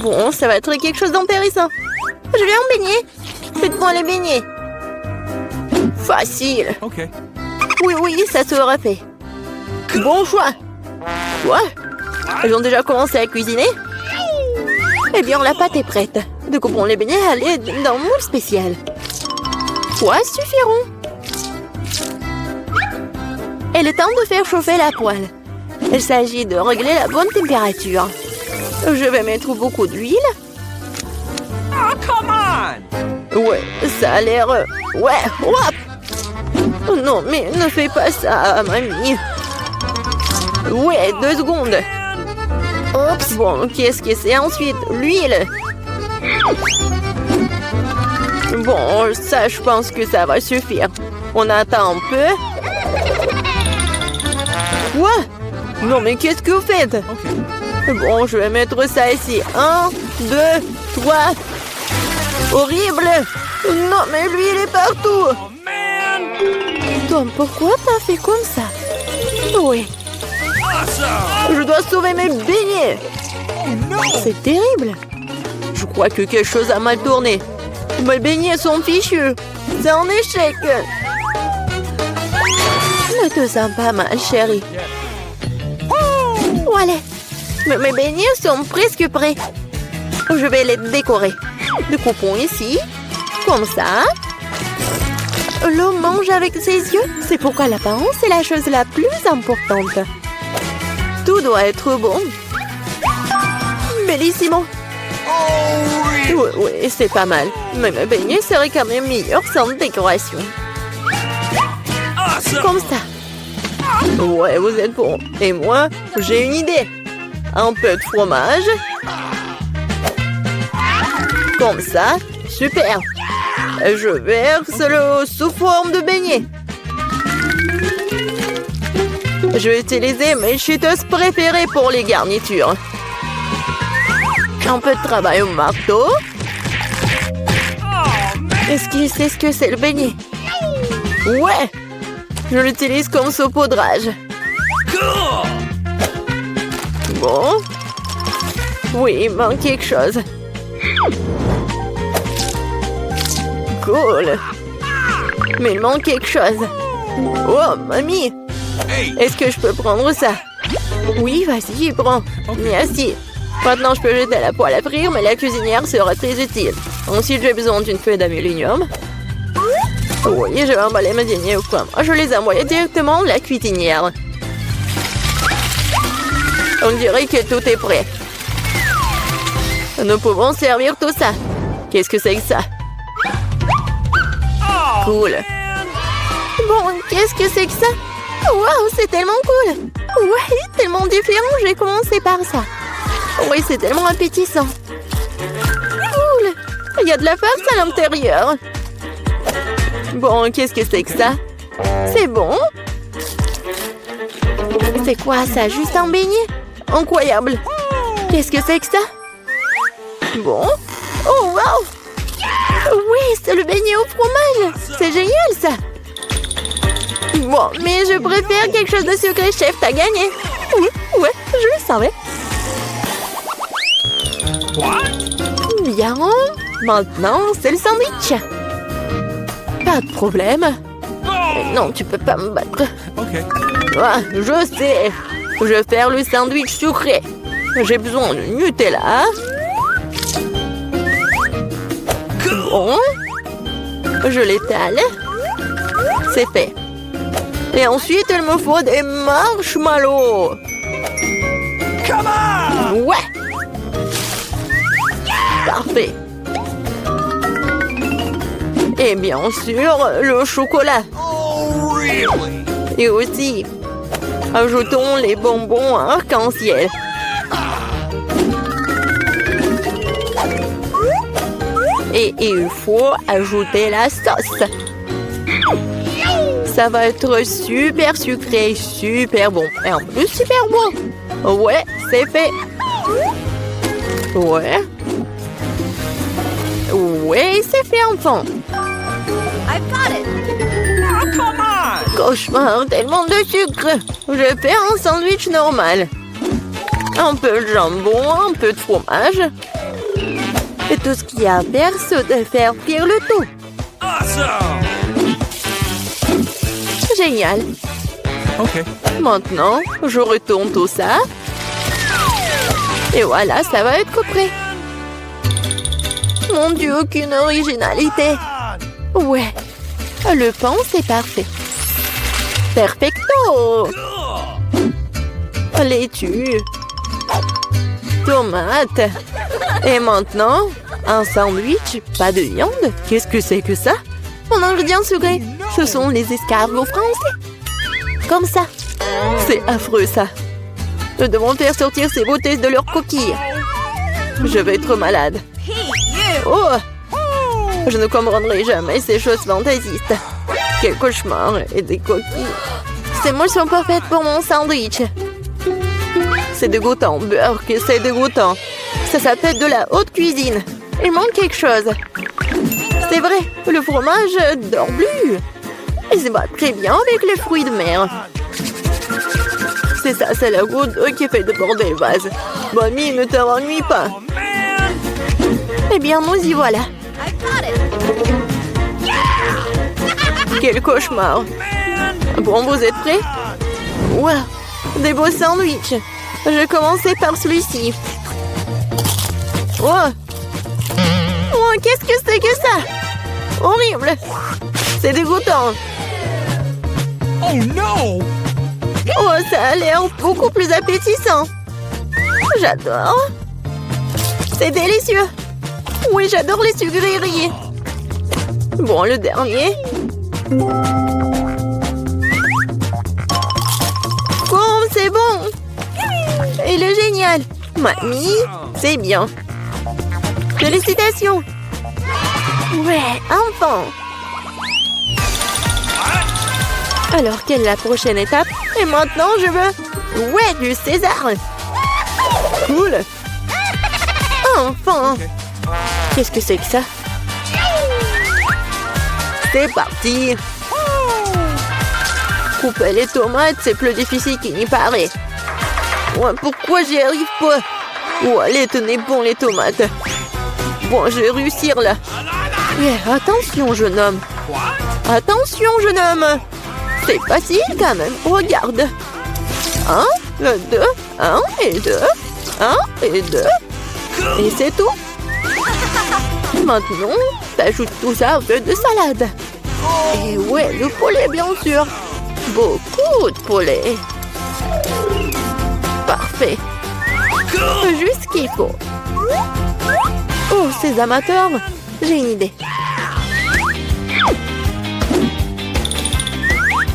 Bon, ça va être quelque chose d'intéressant. Je vais en baigner. Faites-moi les beignets. Facile. Okay. Oui, ça sera fait. Bon choix. Quoi? Elles ont déjà commencé à cuisiner? Eh bien, la pâte est prête. Découpons les beignets à l'aide d'un moule spécial. Quoi suffiront? Il est temps de faire chauffer la poêle. Il s'agit de régler la bonne température. Je vais mettre beaucoup d'huile. Oh, come on! Ouais, ça a l'air... Ouais, hop! Oh non, mais ne fais pas ça, mamie. Ouais, 2 secondes. Oups, bon, qu'est-ce que c'est ensuite? L'huile. Bon, ça, je pense que ça va suffire. On attend un peu. Quoi? Non, mais qu'est-ce que vous faites? Okay. Bon, je vais mettre ça ici. 1, 2, 3. Horrible! Non, mais l'huile est partout! Oh, man! Tom, pourquoi t'as fait comme ça? Oui, Awesome! je dois sauver mes beignets! Oh, no! C'est terrible! Je crois que quelque chose a mal tourné. Mes beignets sont fichus. C'est un échec. Ne te sens pas mal, chérie. Voilà. Mes beignets sont presque prêts. Je vais les décorer. Découpons ici. Comme ça. L'homme mange avec ses yeux. C'est pourquoi l'apparence est la chose la plus importante. Tout doit être bon. Bellissimo. Oui, c'est pas mal. Mais mes beignets seraient quand même meilleurs sans décoration. Awesome! Comme ça. Ouais, vous êtes bon. Et moi, j'ai une idée. Un peu de fromage. Comme ça. Super. Je verse-le sous forme de beignet. Je vais utiliser mes cheetos préférées pour les garnitures. Un peu de travail au marteau. Est-ce qu'il sait ce que c'est le beignet? Ouais! Je l'utilise comme saupoudrage. Cool! Bon. Oui, il manque quelque chose. Cool. Mais il manque quelque chose. Oh, mamie! Hey! Est-ce que je peux prendre ça? Oui, vas-y, prends. Merci. Maintenant, je peux jeter la poêle à frire, mais la cuisinière sera très utile. Ensuite, j'ai besoin d'une feuille d'aluminium. Oui, je vais emballer mes beignets au coin. Je les envoie directement à la cuisinière. On dirait que tout est prêt. Nous pouvons servir tout ça. Qu'est-ce que c'est que ça? Oh, Cool. man! Bon, qu'est-ce que c'est que ça? Waouh, c'est tellement cool. Ouais, tellement différent, je vais commencer par ça. Oui, c'est tellement appétissant. Cool. Il y a de la farce à l'intérieur. Bon, qu'est-ce que c'est que ça? C'est bon? C'est quoi ça? Juste un beignet? Incroyable. Qu'est-ce que c'est que ça? Bon. Oh, wow. Oui, c'est le beignet au fromage. C'est génial, ça. Bon, mais je préfère quelque chose de sucré, chef. T'as gagné. Oui, ouais, je le savais. What? Bien. Maintenant, c'est le sandwich. Pas de problème. Non, tu peux pas me battre. Okay. Ah, je sais. Je vais faire le sandwich sucré. J'ai besoin de Nutella. Bon. Je l'étale. C'est fait. Et ensuite, il me faut des marshmallows. Come on! Ouais. Parfait. Et bien sûr, le chocolat. Oh, really? Et aussi, ajoutons les bonbons arc-en-ciel. Et il faut ajouter la sauce. Ça va être super sucré, super bon. Et en plus, super bon. Ouais, c'est fait. Ouais. Ouais, c'est fait, enfant. I've got it. Oh, come on! Cauchemar, tellement de sucre. Je vais faire un sandwich normal. Un peu de jambon, un peu de fromage. Et tout ce qu'il y a à faire, c'est de faire cuire le tout. Awesome. Génial. Okay. Maintenant, je retourne tout ça. Et voilà, ça va être prêt. Mon Dieu, aucune originalité. Ouais, le pain, c'est parfait. Perfecto. Laitue. Tomate. Et maintenant, un sandwich, pas de viande. Qu'est-ce que c'est que ça? Mon ingrédient secret, ce sont les escargots français. Comme ça. C'est affreux, ça. Nous devons faire sortir ces beautés de leurs coquilles. Je vais être malade. Oh! Je ne comprendrai jamais ces choses fantaisistes. Quel cauchemar et des coquilles. Ces moules sont parfaites pour mon sandwich. C'est dégoûtant, Burke, c'est dégoûtant. Ça s'appelle de la haute cuisine. Il manque quelque chose. C'est vrai, le fromage dort plus. Il se bat très bien avec les fruits de mer. C'est ça, c'est la goutte d'eau qui fait déborder le vase. Bonnie, ne te ennuie pas. Oh, man. Eh bien, nous y voilà. I got it. Quel cauchemar. Bon, vous êtes prêts? Wow, des beaux sandwichs. Je vais commencer par celui-ci. Oh, oh, qu'est-ce que c'est que ça? Horrible. C'est dégoûtant. Oh no. Oh, ça a l'air beaucoup plus appétissant. J'adore. C'est délicieux. Oui, j'adore les sucreries. Bon, le dernier. Oh, c'est bon. Il est génial. Mamie, c'est bien. Félicitations. Ouais, enfin. Alors, quelle est la prochaine étape? Et maintenant, je veux... Ouais, du César. Cool. Enfin. Qu'est-ce que c'est que ça? C'est parti. Couper les tomates, c'est plus difficile qu'il n'y paraît. Ouais, pourquoi j'y arrive pas? Oh, allez, tenez bon les tomates. Bon, je vais réussir là. Yeah, attention, jeune homme. Attention, jeune homme. C'est facile quand même. Regarde. 1, 2, 1 et 2. 1 et 2. Et c'est tout. Maintenant, t'ajoutes tout ça au peu de salade. Et ouais, le poulet, bien sûr. Beaucoup de poulet. Parfait. Juste ce qu'il faut. Oh, ces amateurs, j'ai une idée.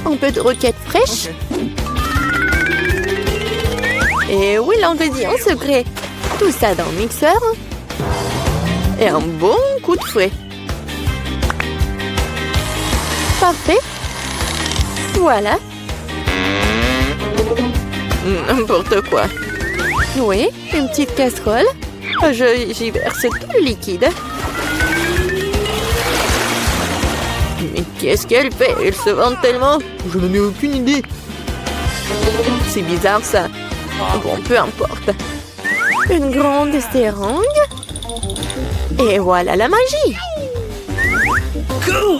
Un peu de roquette fraîche. Et oui, l'ingrédient secret. Tout ça dans le mixeur. Et un bon coup de fouet. Parfait. Voilà. N'importe quoi. Oui, une petite casserole. J'y verse tout le liquide. Mais qu'est-ce qu'elle fait? Elle se vante tellement. Je n'en ai aucune idée. C'est bizarre ça. Bon, peu importe. Une grande seringue. Et voilà la magie.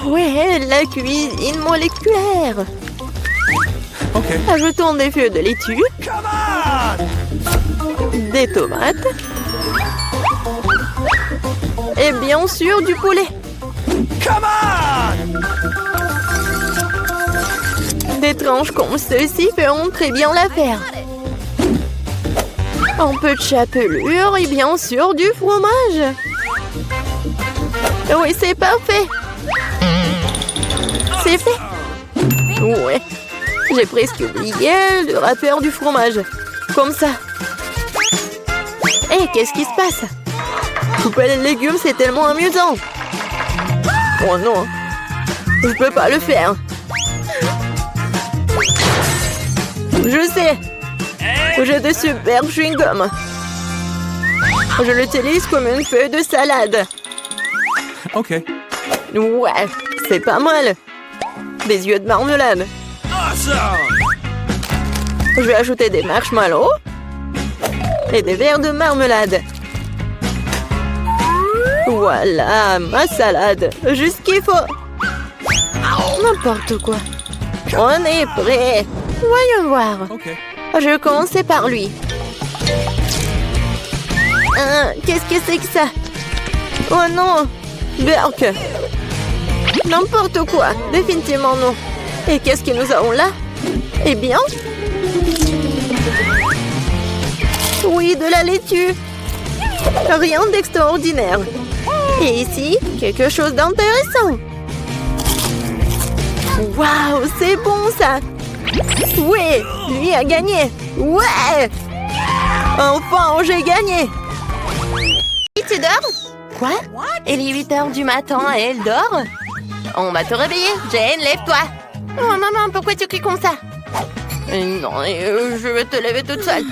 Ouais, la cuisine moléculaire. Okay. Ajoutons des feuilles de laitue, Come on. des tomates et bien sûr du poulet. Come on. Des tranches comme ceci feront très bien l'affaire. Un peu de chapelure et bien sûr du fromage. Oui, c'est parfait. C'est fait. Ouais. J'ai presque oublié le râpeur du fromage. Comme ça. Hé, qu'est-ce qui se passe? Couper les légumes, c'est tellement amusant. Oh non. Je peux pas le faire. Je sais. J'ai de super chewing-gum. Je l'utilise comme une feuille de salade. Okay. Ouais, c'est pas mal. Des yeux de marmelade. Awesome. Je vais ajouter des marshmallows et des verres de marmelade. Voilà, ma salade. Juste ce qu'il faut. N'importe quoi. On est prêt. Voyons voir. Okay. Je vais commencer par lui. Qu'est-ce que c'est que ça? Oh non! Berk! N'importe quoi! Définitivement non! Et qu'est-ce que nous avons là? Eh bien... Oui, de la laitue! Rien d'extraordinaire! Et ici, quelque chose d'intéressant! Waouh, c'est bon ça! Oui, lui a gagné! Ouais! Enfin, j'ai gagné! Et tu dors? Quoi? Il est 8 h du matin et elle dort? On va te réveiller. Jane, lève-toi! Oh maman, pourquoi tu cries comme ça? Non, je vais te lever toute seule.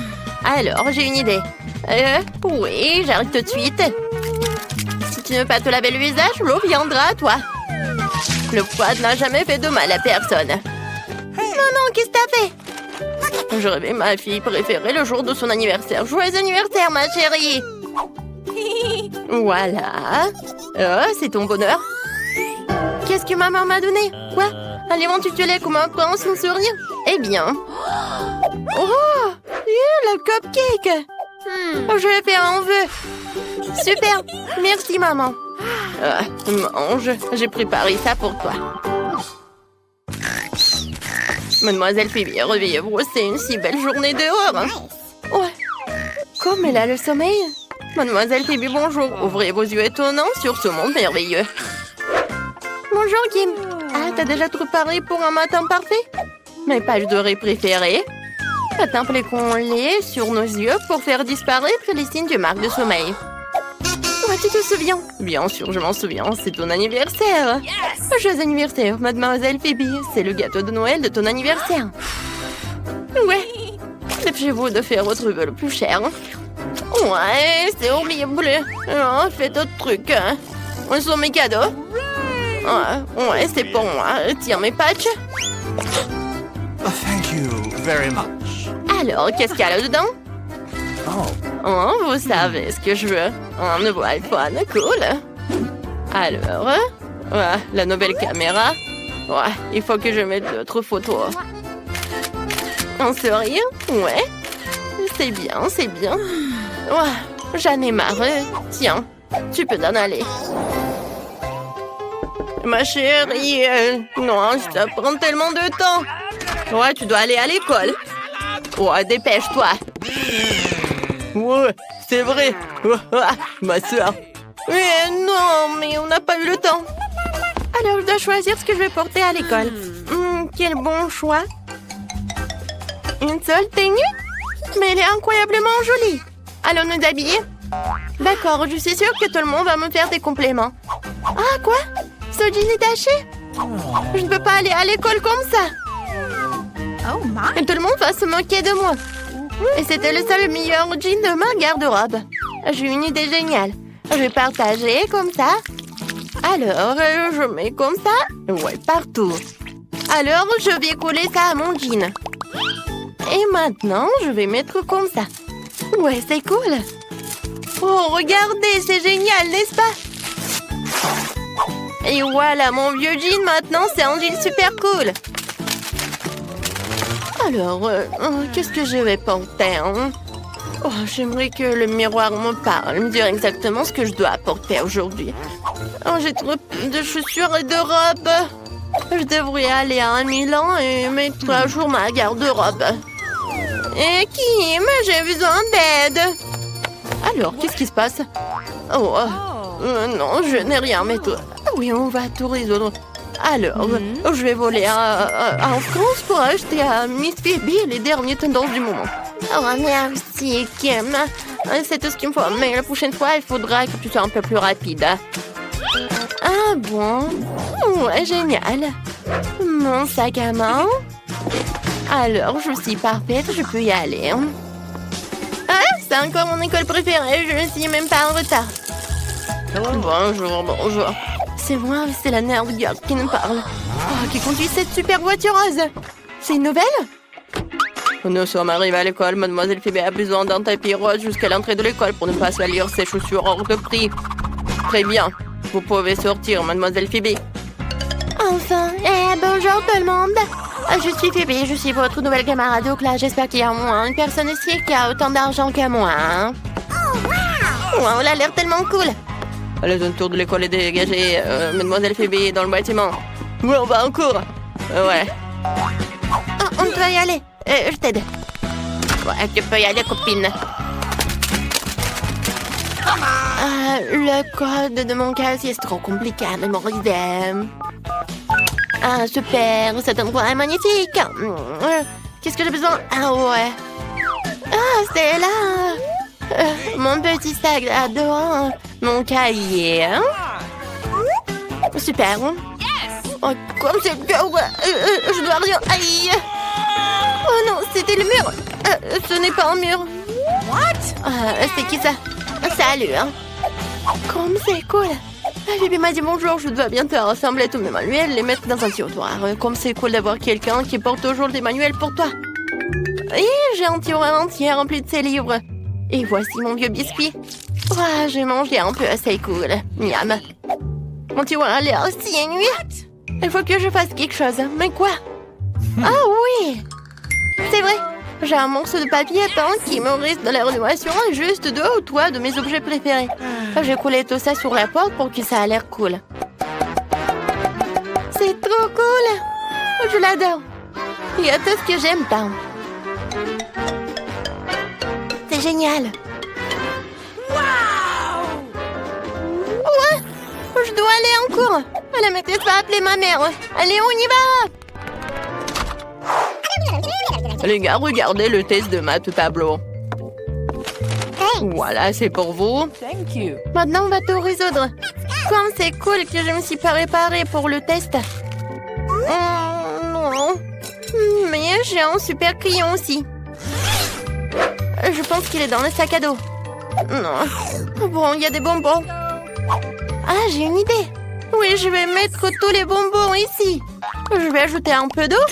Alors, j'ai une idée. Oui, j'arrive tout de suite. Si tu ne veux pas te laver le visage, l'eau viendra à toi. Le poids n'a jamais fait de mal à personne. Non, qu'est-ce que t'as fait? Je rêvais ma fille préférée le jour de son anniversaire. Joyeux anniversaire, ma chérie! Voilà. Oh, c'est ton bonheur. Qu'est-ce que maman m'a donné? Quoi? Alimente-tu-les comme un prince sans sourire? Eh bien... Oh! Le cupcake! Je vais faire un vœu. Super! Merci, maman. Mange. J'ai préparé ça pour toi. Mademoiselle Phoebe, réveillez-vous, c'est une si belle journée dehors. Ouais. Comme elle a le sommeil. Mademoiselle Phoebe, bonjour. Ouvrez vos yeux étonnants sur ce monde merveilleux. Bonjour, Kim. Ah, t'as déjà tout préparé pour un matin parfait? Mes pages dorées préférées. Appliquons-les sur nos yeux pour faire disparaître les signes du marque de sommeil. Ouais, tu te souviens? Bien sûr, je m'en souviens. C'est ton anniversaire. Joyeux anniversaire, Mademoiselle Phoebe. C'est le gâteau de Noël de ton anniversaire. Ouais. Dépêchez-vous de faire votre vœu le plus cher. Ouais, c'est horrible. Oh, fais d'autres trucs. Où sont mes cadeaux? Ouais, c'est pour moi. Tiens mes patchs. Thank you very much. Alors, qu'est-ce qu'il y a là-dedans? Oh. Vous savez ce que je veux. Un nouveau iPhone, cool. Alors, la nouvelle caméra. Ouais, il faut que je mette d'autres photos. Un sourire? Ouais. C'est bien, c'est bien. Ouais, j'en ai marre. Tiens, tu peux t'en aller. Ma chérie, non, ça prend tellement de temps. Ouais, tu dois aller à l'école. Ouais, dépêche-toi. Ouais, c'est vrai. Ma soeur. Mais non, mais on n'a pas eu le temps. Alors, je dois choisir ce que je vais porter à l'école. Quel bon choix. Une seule tenue? Mais elle est incroyablement jolie. Allons nous habiller? D'accord, je suis sûre que tout le monde va me faire des compliments. Ah, quoi? Ce jean est taché? Je ne peux pas aller à l'école comme ça. Oh my. Et tout le monde va se moquer de moi. Et c'était le seul meilleur jean de ma garde-robe. J'ai une idée géniale. Je vais partager comme ça. Alors, je mets comme ça. Ouais, partout. Alors, je vais coller ça à mon jean. Et maintenant, je vais mettre comme ça. Ouais, c'est cool. Oh, regardez, c'est génial, n'est-ce pas? Et voilà, mon vieux jean, maintenant, c'est un jean super cool. Alors, qu'est-ce que je vais porter, hein? Oh, j'aimerais que le miroir me parle, me dire exactement ce que je dois porter aujourd'hui. Oh, j'ai trop de chaussures et de robes. Je devrais aller à Milan et mettre à jour ma garde-robe. Et Kim, j'ai besoin d'aide. Alors, qu'est-ce qui se passe? Oh, non, je n'ai rien, mais toi... Oui, on va tout résoudre. Alors, je vais voler en France pour acheter à Miss Phoebe les dernières tendances du moment. Oh, merci, Kim. C'est tout ce qu'il me faut. Mais la prochaine fois, il faudra que tu sois un peu plus rapide. Ah bon? Ouais, génial. Mon sac à main. Alors, je suis parfaite, je peux y aller. Ah, c'est encore mon école préférée, je ne suis même pas en retard. Bonjour, bonjour. C'est moi, c'est la nerd girl qui nous parle. Oh, qui conduit cette super voiture rose. C'est une nouvelle? Nous sommes arrivés à l'école. Mademoiselle Phoebe a besoin d'un tapis rose jusqu'à l'entrée de l'école pour ne pas salir ses chaussures hors de prix. Très bien. Vous pouvez sortir, mademoiselle Phoebe. Enfin, bonjour tout le monde. Je suis Phoebe, je suis votre nouvelle camarade au classe. J'espère qu'il y a au moins une personne ici qui a autant d'argent que moi. Hein? Wow, elle a l'air tellement cool. Le zone tour de l'école est dégagée. Mademoiselle Phoebe est dans le bâtiment. Oui, on va en cours. Ouais. Oh, on peut y aller. Je t'aide. Ouais, tu peux y aller, copine. Le code de mon casier, c'est trop compliqué à mémoriser. Ah, super, cet endroit est magnifique. Qu'est-ce que j'ai besoin? Ah ouais. Ah, c'est là. Mon petit sac à dos. Mon cahier. Super. Oh, comme c'est dur. Je dois rien. Aïe. Oh non, c'était le mur. Ce n'est pas un mur. What? C'est qui ça? Salut. Hein. Comme c'est cool. Phoebe m'a dit bonjour, je dois bientôt rassembler tous mes manuels et les mettre dans un tiroir. Comme c'est cool d'avoir quelqu'un qui porte toujours des manuels pour toi. Et j'ai un tiroir entier rempli de ces livres. Et voici mon vieux biscuit. Oh, j'ai mangé un peu, c'est cool. Miam. Mon tiroir a l'air si ennuyé. Il faut que je fasse quelque chose. Mais quoi? Ah oui! C'est vrai. J'ai un morceau de papier peint qui me reste dans la rénovation juste 2 ou 3 de mes objets préférés. J'ai collé tout ça sur la porte pour que ça a l'air cool. C'est trop cool! Je l'adore. Il y a tout ce que j'aime tant. C'est génial. Ouais! Je dois aller en cours. La maîtresse va appeler ma mère. Allez, on y va! Les gars, regardez le test de maths au tableau. Voilà, c'est pour vous. Maintenant, on va tout résoudre. Comme c'est cool que je me suis pas réparée pour le test. Non. Mais j'ai un super crayon aussi. Je pense qu'il est dans le sac à dos. Non. Bon, il y a des bonbons. Ah, j'ai une idée. Oui, je vais mettre tous les bonbons ici. Je vais ajouter un peu d'eau.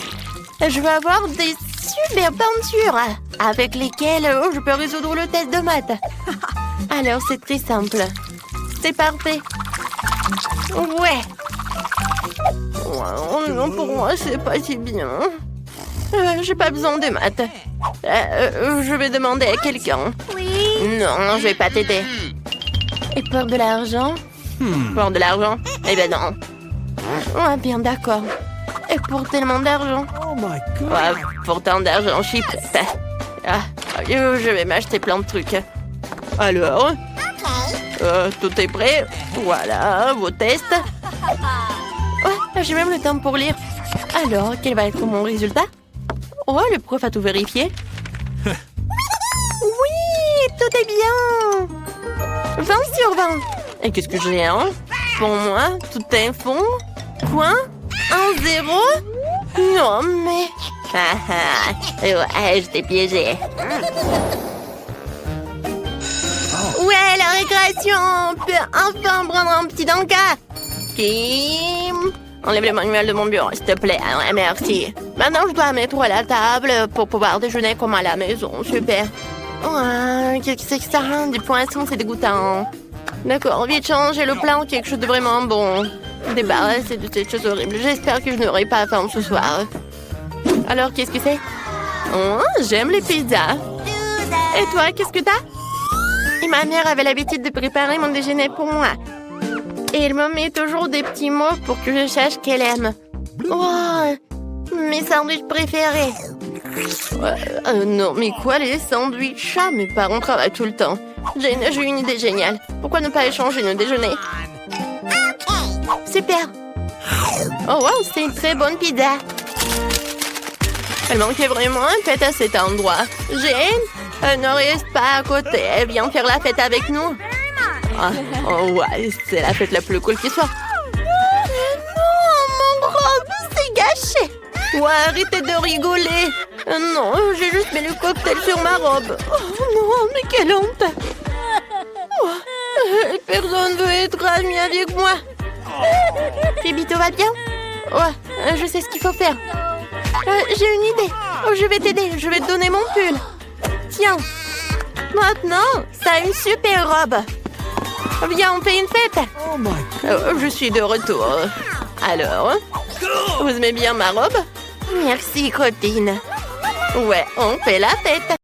Et je vais avoir des super peintures avec lesquelles je peux résoudre le test de maths. Alors, c'est très simple. C'est parfait. Ouais. Non, pour moi, c'est pas si bien. J'ai pas besoin de maths. Je vais demander à quelqu'un. Non, je vais pas t'aider. Et pour de l'argent? Pour de l'argent? Eh ben non. Ouais, bien d'accord. Et pour tellement d'argent? Ouais, pour tant d'argent, chip. Je vais m'acheter plein de trucs. Alors? Tout est prêt? Voilà, vos tests. Ouais, j'ai même le temps pour lire. Alors, quel va être mon résultat? Oh, le prof a tout vérifié. Oui, tout est bien. 20 sur 20. Et qu'est-ce que j'ai, hein? Pour moi, tout est fond. Quoi? 1-0? Non, mais... ouais, je t'ai piégé. Ouais, la récréation! On peut enfin prendre un petit danka! Kim! Enlève le manuel de mon bureau, s'il te plaît. Ouais, merci. Maintenant, je dois mettre à la table pour pouvoir déjeuner comme à la maison. Super. Ouais, qu'est-ce que c'est que ça? Des poissons, c'est dégoûtant. D'accord, vite changer le plat en quelque chose de vraiment bon. Débarrasser de cette chose horrible. J'espère que je n'aurai pas faim ce soir. Alors, qu'est-ce que c'est? Oh, j'aime les pizzas. Et toi, qu'est-ce que t'as? Et ma mère avait l'habitude de préparer mon déjeuner pour moi. Et elle me met toujours des petits mots pour que je sache qu'elle aime. Oh, mes sandwichs préférés. Non, mais quoi, les sandwichs? Mes parents travaillent tout le temps. J'ai une idée géniale. Pourquoi ne pas échanger nos déjeuners? Super. Oh wow, c'est une très bonne pizza. Elle manquait vraiment un fête à cet endroit. Jane, ne reste pas à côté. Viens faire la fête avec nous. Oh ouais, c'est la fête la plus cool qui soit. Non, mon robe, c'est gâché. Ouais, arrêtez de rigoler. Non, j'ai juste mis le cocktail sur ma robe. Oh non, mais quelle honte. Oh, personne veut être ami avec moi. Phoebe, tout va bien? Ouais, je sais ce qu'il faut faire. J'ai une idée. Oh, je vais t'aider. Je vais te donner mon pull. Tiens. Maintenant, t'as une super robe. Viens, on fait une fête. Oh, je suis de retour. Alors, vous aimez bien ma robe? Merci, copine. Ouais, on fait la fête.